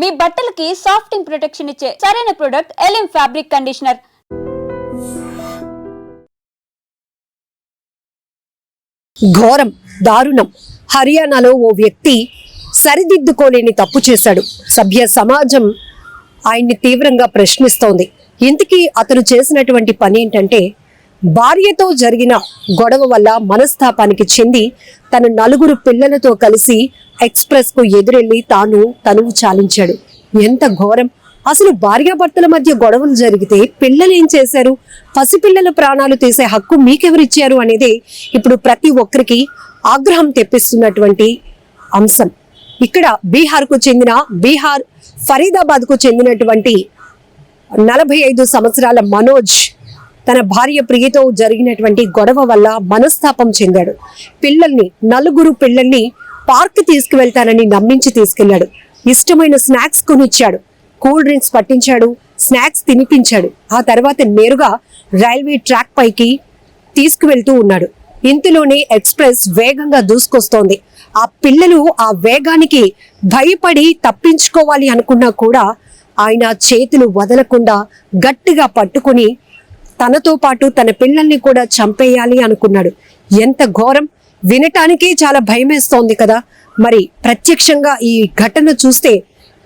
మీ బట్టలకి సాఫ్టింగ్ ప్రొటెక్షన్ ఇచ్చే సరైన ప్రొడక్ట్ ఎలిమ్ ఫ్యాబ్రిక్ కండిషనర్. ఘోరం, దారుణం. హర్యానాలో ఓ వ్యక్తి సరిదిద్దుకోలేని తప్పు చేశాడు. సభ్య సమాజం ఆయన్ని తీవ్రంగా ప్రశ్నిస్తోంది. ఇంతకీ అతను చేసినటువంటి పని ఏంటంటే, భార్యతో జరిగిన గొడవ వల్ల మనస్తాపానికి చెంది తన 4 పిల్లలతో కలిసి ఎక్స్ప్రెస్ కు ఎదురెళ్లి తనువు చాలించాడు. ఎంత ఘోరం! అసలు భార్యాభర్తల మధ్య గొడవలు జరిగితే పిల్లలు ఏం చేశారు? పసిపిల్లల ప్రాణాలు తీసే హక్కు మీకెవరిచ్చారు అనేది ఇప్పుడు ప్రతి ఒక్కరికి ఆగ్రహం తెప్పిస్తున్నటువంటి అంశం. ఇక్కడ బీహార్ ఫరీదాబాద్ కు చెందినటువంటి 45 సంవత్సరాల మనోజ్ తన భార్య ప్రియతో జరిగినటువంటి గొడవ వల్ల మనస్తాపం చెందాడు. 4 పిల్లల్ని పార్క్ తీసుకువెళ్తానని నమ్మించి తీసుకెళ్లాడు. ఇష్టమైన స్నాక్స్ కొనిచ్చాడు, కూల్ డ్రింక్స్ పట్టించాడు, స్నాక్స్ తినిపించాడు. ఆ తర్వాత నేరుగా రైల్వే ట్రాక్ పైకి తీసుకువెళ్తూ ఉన్నాడు. ఇంతలోనే ఎక్స్ప్రెస్ వేగంగా దూసుకొస్తోంది. ఆ పిల్లలు ఆ వేగానికి భయపడి తప్పించుకోవాలి అనుకున్నా కూడా ఆయన చేతులు వదలకుండా గట్టిగా పట్టుకుని తనతో పాటు తన పిల్లల్ని కూడా చంపేయాలి అనుకున్నాడు. ఎంత ఘోరం! వినటానికే చాలా భయమేస్తోంది కదా. మరి ప్రత్యక్షంగా ఈ ఘటన చూస్తే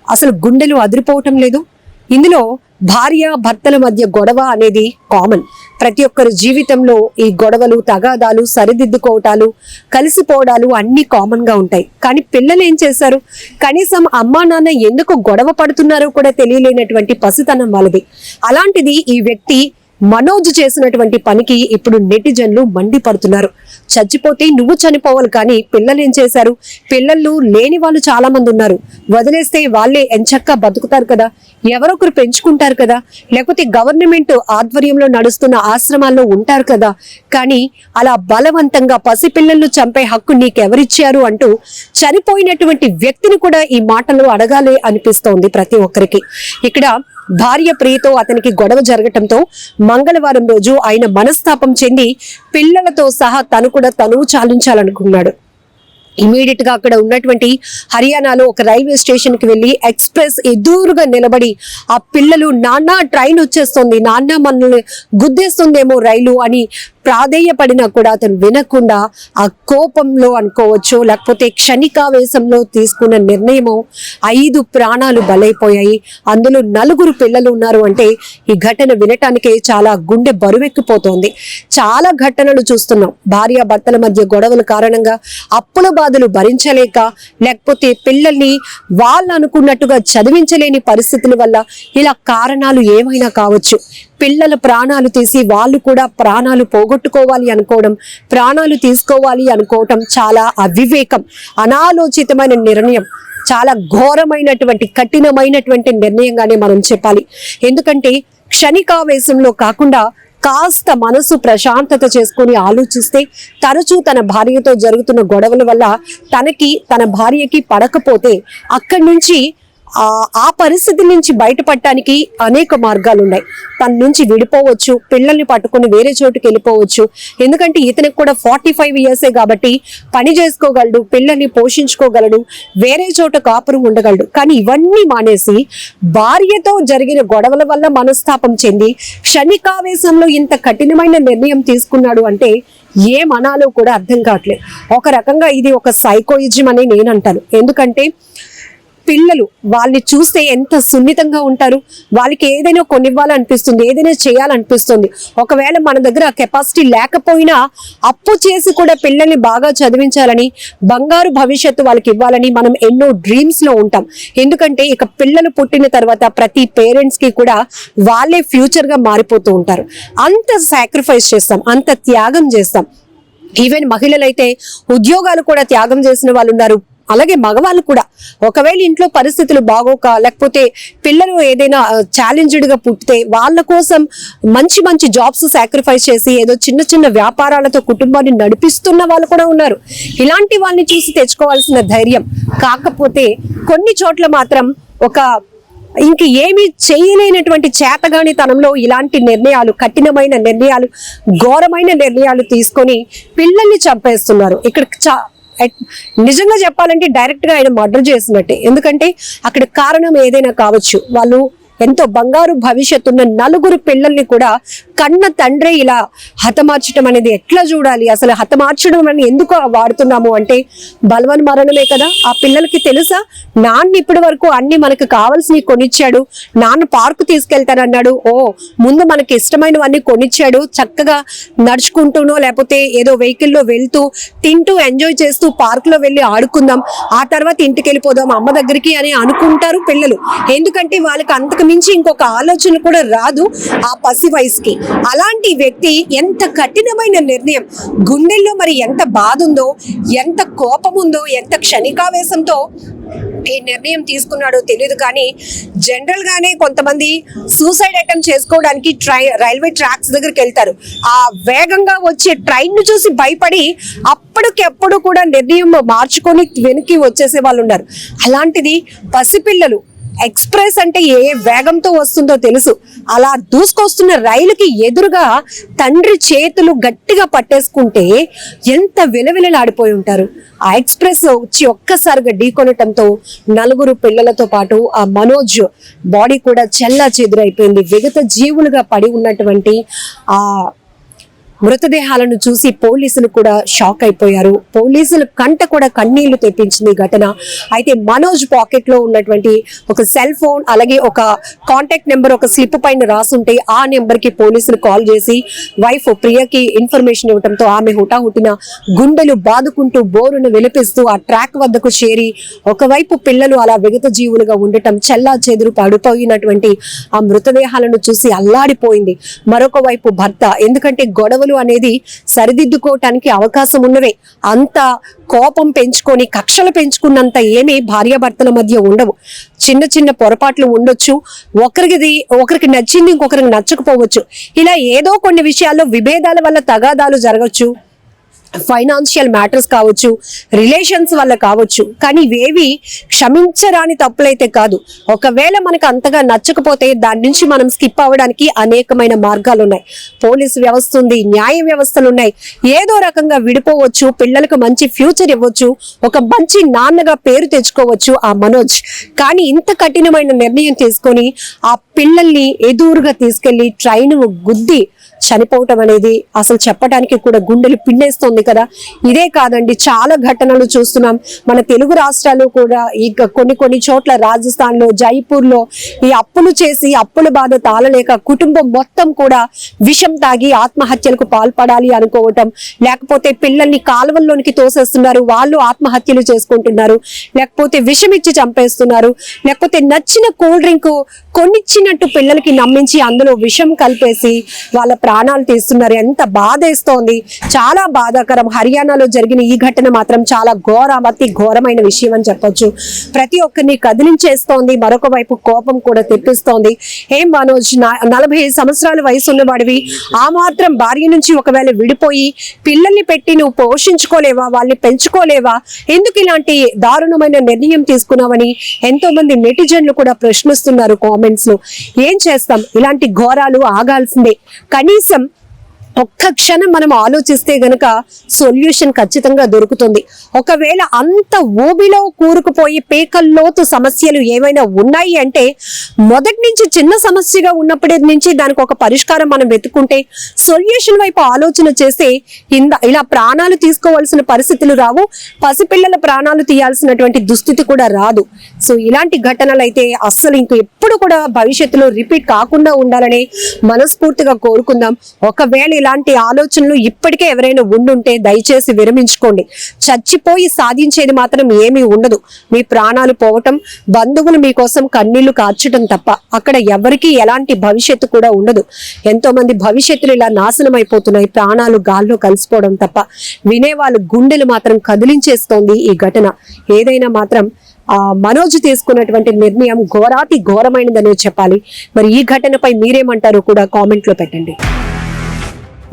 అసలు గుండెలు అదిరిపోవటం లేదు. ఇందులో భార్య భర్తల మధ్య గొడవ అనేది కామన్. ప్రతి ఒక్కరి జీవితంలో ఈ గొడవలు, తగాదాలు, సరిదిద్దుకోవటాలు, కలిసిపోవడాలు అన్ని కామన్ గా ఉంటాయి. కానీ పిల్లలు ఏం చేశారు? కనీసం అమ్మా నాన్న ఎందుకు గొడవ పడుతున్నారో కూడా తెలియలేనటువంటి పసితనం వాళ్ళది. అలాంటిది ఈ వ్యక్తి మనోజ్ చేసినటువంటి పనికి ఇప్పుడు నెటిజన్లు మండిపడుతున్నారు. చచ్చిపోతే నువ్వు చనిపోవాలి, కానీ పిల్లలు ఏం చేశారు? పిల్లలు లేని వాళ్ళు చాలా మంది ఉన్నారు. వదిలేస్తే వాళ్ళే ఎంచక్కా బతుకుతారు కదా, ఎవరొకరు పెంచుకుంటారు కదా, లేకపోతే గవర్నమెంట్ ఆధ్వర్యంలో నడుస్తున్న ఆశ్రమాల్లో ఉంటారు కదా. కానీ అలా బలవంతంగా పసిపిల్లలను చంపే హక్కు నీకెవరిచ్చారు అంటూ చనిపోయినటువంటి వ్యక్తిని కూడా ఈ మాటలు అడగాలి అనిపిస్తోంది ప్రతి ఒక్కరికి. ఇక్కడ భార్య ప్రియతో అతనికి గొడవ జరగటంతో మంగళవారం రోజు ఆయన మనస్తాపం చెంది పిల్లలతో సహా తను కూడా తనువు చాలించాలనుకున్నాడు. ఇమీడియట్ గా అక్కడ ఉన్నటువంటి హర్యానాలో ఒక రైల్వే స్టేషన్ కి వెళ్లి ఎక్స్ప్రెస్ ఎదురుగా నిలబడి ఆ పిల్లలు, నాన్న ట్రైన్ వచ్చేస్తుంది, నాన్న మనల్ని గుద్దేస్తుందేమో రైలు అని ప్రాధేయపడినా కూడా అతను వినకుండా ఆ కోపంలో అనుకోవచ్చు, లేకపోతే క్షణికావేశంలో తీసుకున్న నిర్ణయము 5 ప్రాణాలు బలైపోయాయి. అందులో 4 పిల్లలు ఉన్నారు. అంటే ఈ ఘటన వినటానికే చాలా గుండె బరువెక్కిపోతోంది. చాలా ఘటనలు చూస్తున్నాం. భార్య భర్తల మధ్య గొడవల కారణంగా అప్పుల బాధలు భరించలేక, లేకపోతే పిల్లల్ని వాళ్ళు అనుకున్నట్టుగా చదివించలేని పరిస్థితుల వల్ల, ఇలా కారణాలు ఏమైనా కావచ్చు. పిల్లల ప్రాణాలు తీసి వాళ్ళు కూడా ప్రాణాలు పోగొట్టుకోవాలి అనుకోవడం, ప్రాణాలు తీసుకోవాలి అనుకోవటం చాలా అవివేకం, అనాలోచితమైన నిర్ణయం. చాలా ఘోరమైనటువంటి, కఠినమైనటువంటి నిర్ణయంగానే మనం చెప్పాలి. ఎందుకంటే క్షణికావేశంలో కాకుండా కాస్త మనసు ప్రశాంతత చేసుకొని ఆలోచిస్తే, తరచూ తన భార్యతో జరుగుతున్న గొడవల వల్ల తన భార్యకి పడకపోతే అక్కడి నుంచి ఆ పరిస్థితి నుంచి బయటపడటానికి అనేక మార్గాలు ఉన్నాయి. తన నుంచి విడిపోవచ్చు, పిల్లల్ని పట్టుకుని వేరే చోటుకి వెళ్ళిపోవచ్చు. ఎందుకంటే ఇతనికి కూడా 45 ఇయర్సే కాబట్టి పని చేసుకోగలడు, పిల్లల్ని పోషించుకోగలడు, వేరే చోట కాపురం ఉండగలడు. కానీ ఇవన్నీ మానేసి భార్యతో జరిగిన గొడవల వల్ల మనస్తాపం చెంది క్షణికావేశంలో ఇంత కఠినమైన నిర్ణయం తీసుకున్నాడు అంటే ఏమనాలో కూడా అర్థం కావట్లేదు. ఒక రకంగా ఇది ఒక సైకోయిజం అని నేను అంటాను. ఎందుకంటే పిల్లలు వాళ్ళని చూస్తే ఎంత సున్నితంగా ఉంటారు. వాళ్ళకి ఏదైనా కొనివ్వాలనిపిస్తుంది, ఏదైనా చేయాలనిపిస్తుంది. ఒకవేళ మన దగ్గర ఆ కెపాసిటీ లేకపోయినా అప్పు చేసి కూడా పిల్లల్ని బాగా చదివించాలని, బంగారు భవిష్యత్తు వాళ్ళకి ఇవ్వాలని మనం ఎన్నో డ్రీమ్స్ లో ఉంటాం. ఎందుకంటే ఇక పిల్లలు పుట్టిన తర్వాత ప్రతి పేరెంట్స్ కి కూడా వాళ్ళే ఫ్యూచర్ గా మారిపోతూ ఉంటారు. అంత సాక్రిఫైస్ చేస్తాం, అంత త్యాగం చేస్తాం. ఈవెన్ మహిళలైతే ఉద్యోగాలు కూడా త్యాగం చేసిన వాళ్ళు ఉన్నారు. అలాగే మగవాళ్ళు కూడా ఒకవేళ ఇంట్లో పరిస్థితులు బాగోక, లేకపోతే పిల్లలు ఏదైనా ఛాలెంజ్డ్ గా పుట్టితే వాళ్ళ కోసం మంచి మంచి జాబ్స్ సాక్రిఫైస్ చేసి ఏదో చిన్న చిన్న వ్యాపారాలతో కుటుంబాన్ని నడిపిస్తున్న వాళ్ళు కూడా ఉన్నారు. ఇలాంటి వాళ్ళని చూసి తెచ్చుకోవాల్సిన ధైర్యం. కాకపోతే కొన్ని చోట్ల మాత్రం ఇంక ఏమి చేయలేనటువంటి చేతగానితనంలో ఇలాంటి నిర్ణయాలు, కఠినమైన నిర్ణయాలు, ఘోరమైన నిర్ణయాలు తీసుకొని పిల్లల్ని చంపేస్తున్నారు. ఇక్కడ నిజంగా చెప్పాలంటే డైరెక్ట్ గా ఆయన మర్డర్ చేసినట్టే. ఎందుకంటే అక్కడ కారణం ఏదైనా కావచ్చు. వాళ్ళు ఎంతో బంగారు భవిష్యత్తు ఉన్న 4 పిల్లల్ని కూడా కన్న తండ్రి ఇలా హతమార్చడం అనేది ఎట్లా చూడాలి? అసలు హతమార్చడం అని ఎందుకు వాడుతున్నాము అంటే బలవన్ మరణమే కదా. ఆ పిల్లలకి తెలుసా నాన్న ఇప్పటి వరకు అన్ని మనకు కావాల్సినవి కొనిచ్చాడు, నాన్న పార్కు తీసుకెళ్తానన్నాడు, ముందు మనకి ఇష్టమైనవన్నీ కొనిచ్చాడు, చక్కగా నడుచుకుంటూనో లేకపోతే ఏదో వెహికల్లో వెళ్తూ తింటూ ఎంజాయ్ చేస్తూ పార్కులో వెళ్ళి ఆడుకుందాం, ఆ తర్వాత ఇంటికి వెళ్ళిపోదాం అమ్మ దగ్గరికి అని అనుకుంటారు పిల్లలు. ఎందుకంటే వాళ్ళకి అంతకు మించి ఇంకొక ఆలోచన కూడా రాదు ఆ పసి వయసుకి. అలాంటి వ్యక్తి ఎంత కఠినమైన నిర్ణయం, గుండెల్లో మరి ఎంత బాధ ఉందో, ఎంత కోపం ఉందో, ఎంత క్షణికావేశంతో ఈ నిర్ణయం తీసుకున్నాడో తెలియదు. కానీ జనరల్ గానే కొంతమంది సూసైడ్ అటెంప్ట్ చేసుకోవడానికి రైల్వే ట్రాక్స్ దగ్గరికి వెళ్తారు. ఆ వేగంగా వచ్చే ట్రైన్ ను చూసి భయపడి అప్పటికెప్పుడు కూడా నిర్ణయం మార్చుకొని వెనక్కి వచ్చేసే వాళ్ళు ఉన్నారు. అలాంటిది పసిపిల్లలు ఎక్స్ప్రెస్ అంటే ఏ వేగంతో వస్తుందో తెలుసు. అలా దూసుకొస్తున్న రైలుకి ఎదురుగా తండ్రి చేతులు గట్టిగా పట్టేసుకుంటే ఎంత విలవిలలాడిపోయి ఉంటారు. ఆ ఎక్స్ప్రెస్ వచ్చి ఒక్కసారిగా ఢీకొనటంతో 4 పిల్లలతో పాటు ఆ మనోజ్ బాడీ కూడా చెల్లా చెదురైపోయింది. విగత జీవులుగా పడి ఉన్నటువంటి ఆ మృతదేహాలను చూసి పోలీసులు కూడా షాక్ అయిపోయారు. పోలీసుల కంట కూడా కన్నీళ్లు తెప్పించింది ఘటన. అయితే మనోజ్ పాకెట్ లో ఉన్నటువంటి ఒక సెల్ ఫోన్, అలాగే ఒక కాంటాక్ట్ నెంబర్ ఒక స్లిప్ పైన రాసుంటే ఆ నెంబర్ కి పోలీసులు కాల్ చేసి వైఫ్ ప్రియకి ఇన్ఫర్మేషన్ ఇవ్వడంతో ఆమె హుటాహుటిన గుండెలు బాదుకుంటూ బోరును విలిపిస్తూ ఆ ట్రాక్ వద్దకు చేరి ఒకవైపు పిల్లలు అలా విగత జీవులుగా ఉండటం, చెల్లా చెదురు పడిపోయినటువంటి ఆ మృతదేహాలను చూసి అల్లాడిపోయింది. మరొక వైపు భర్త, ఎందుకంటే గొడవ అనేది సరిదిద్దుకోవటానికి అవకాశం ఉన్నవే. అంత కోపం పెంచుకొని కక్షలు పెంచుకున్నంత ఏమీ భార్యాభర్తల మధ్య ఉండవు. చిన్న చిన్న పొరపాట్లు ఉండొచ్చు, ఒకరికి నచ్చింది ఇంకొకరికి నచ్చకపోవచ్చు. ఇలా ఏదో కొన్ని విషయాల్లో విభేదాల వల్ల తగాదాలు జరగచ్చు, ఫైనాన్షియల్ మ్యాటర్స్ కావచ్చు, రిలేషన్స్ వల్ల కావచ్చు. కానీ ఇవేవి క్షమించరాని తప్పులైతే కాదు. ఒకవేళ మనకు అంతగా నచ్చకపోతే దాని నుంచి మనం స్కిప్ అవ్వడానికి అనేకమైన మార్గాలు ఉన్నాయి. పోలీసు వ్యవస్థ ఉంది, న్యాయ వ్యవస్థలు ఉన్నాయి. ఏదో రకంగా విడిపోవచ్చు, పిల్లలకు మంచి ఫ్యూచర్ ఇవ్వచ్చు, ఒక మంచి నాన్నగా పేరు తెచ్చుకోవచ్చు ఆ మనోజ్. కానీ ఇంత కఠినమైన నిర్ణయం తీసుకొని ఆ పిల్లల్ని ఎదురుగా తీసుకెళ్లి ట్రైన్ గుద్ది చనిపోవటం అనేది అసలు చెప్పడానికి కూడా గుండెలు పిండేస్తోంది కదా. ఇదే కాదండి, చాలా ఘటనలు చూస్తున్నాం. మన తెలుగు రాష్ట్రాలు కూడా ఇక కొన్ని చోట్ల రాజస్థాన్ లో, జైపూర్ లో ఈ అప్పులు చేసి అప్పుల బాధ తాళలేక కుటుంబం మొత్తం కూడా విషం తాగి ఆత్మహత్యలకు పాల్పడాలి అనుకోవటం, లేకపోతే పిల్లల్ని కాలువల్లోనికి తోసేస్తున్నారు, వాళ్ళు ఆత్మహత్యలు చేసుకుంటున్నారు, లేకపోతే విషం ఇచ్చి చంపేస్తున్నారు, లేకపోతే నచ్చిన కూల్ డ్రింక్ కొనిచ్చినట్టు పిల్లలకి నమ్మించి అందులో విషం కలిపేసి వాళ్ళ ప్రాణాలు తీస్తున్నారు. ఎంత బాధేస్తోంది, చాలా బాధాకరం. హర్యానాలో జరిగిన ఈ ఘటన మాత్రం చాలా అతి ఘోరమైన విషయం అని చెప్పొచ్చు. ప్రతి ఒక్కరిని కదిలించేస్తోంది, మరొక వైపు కోపం కూడా తెప్పిస్తోంది. ఏం మనోజ్, 45 సంవత్సరాల వయసు ఉన్నవాడివి, ఆ మాత్రం భార్య నుంచి ఒకవేళ విడిపోయి పిల్లల్ని పెట్టి నువ్వు పోషించుకోలేవా, వాళ్ళని పెంచుకోలేవా, ఎందుకు ఇలాంటి దారుణమైన నిర్ణయం తీసుకున్నావని ఎంతో మంది నెటిజన్లు కూడా ప్రశ్నిస్తున్నారు కామెంట్స్ లో. ఏం చేస్తాం, ఇలాంటి ఘోరాలు ఆగాల్సిందే. కనీసం ఒక్క క్షణం మనం ఆలోచిస్తే గనక సొల్యూషన్ ఖచ్చితంగా దొరుకుతుంది. ఒకవేళ అంత ఊబిలో కూరుకుపోయి పేకల్లోతు సమస్యలు ఏమైనా ఉన్నాయి అంటే మొదటి నుంచి చిన్న సమస్యగా ఉన్నప్పటి నుంచి దానికి ఒక పరిష్కారం మనం వెతుక్కుంటే, సొల్యూషన్ వైపు ఆలోచన చేస్తే ఇలా ప్రాణాలు తీసుకోవాల్సిన పరిస్థితులు రావు, పసిపిల్లల ప్రాణాలు తీయాల్సినటువంటి దుస్థితి కూడా రాదు. సో ఇలాంటి ఘటనలు అయితే అస్సలు ఎప్పుడు కూడా భవిష్యత్తులో రిపీట్ కాకుండా ఉండాలని మనస్ఫూర్తిగా కోరుకుందాం. ఒకవేళ ఇలాంటి ఆలోచనలు ఇప్పటికే ఎవరైనా ఉండుంటే దయచేసి విరమించుకోండి. చచ్చిపోయి సాధించేది మాత్రం ఏమీ ఉండదు. మీ ప్రాణాలు పోవటం, బంధువులు మీకోసం కన్నీళ్లు కార్చటం తప్ప అక్కడ ఎవరికీ ఎలాంటి భవిష్యత్తు కూడా ఉండదు. ఎంతో మంది భవిష్యత్తులు ఇలా నాశనం అయిపోతున్నాయి, ప్రాణాలు గాల్లో కలిసిపోవడం తప్ప. వినేవాళ్ళు గుండెలు మాత్రం కదిలించేస్తోంది ఈ ఘటన. ఏదైనా మాత్రం మనోజ్ తీసుకున్నటువంటి నిర్ణయం ఘోరమైనదనే చెప్పాలి. మరి ఈ ఘటనపై మీరేమంటారో కూడా కామెంట్ లో పెట్టండి.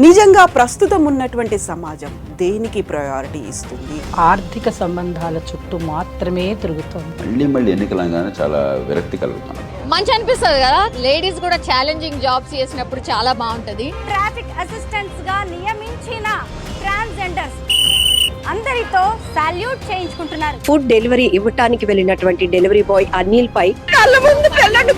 నిజంగా ప్రస్తుతం ఉన్నటువంటి సమాజం దేనికి ప్రయారిటీ ఇస్తుంది? ఆర్థిక సంబంధాల చుట్టూ మాత్రమే తిరుగుతోంది. మళ్ళీ ఎన్నికలంగానే చాలా విరక్తి కలుగుతున్నాం. మంచి అనిపిస్తుంది కదా, లేడీస్ కూడా ఛాలెంజింగ్ జాబ్స్ చేసినప్పుడు చాలా బాగుంటది. ట్రాఫిక్ అసిస్టెంట్స్ గా నియమించిన ట్రాన్స్జెండర్స్ అందరితో సాల్యూట్ చేయించుకుంటున్నారు. ఫుడ్ డెలివరీ ఇవ్వటానికి వెళ్ళినటువంటి డెలివరీ బాయ్ అనిల్ పై కళ్ళ ముందు పెళ్ళండి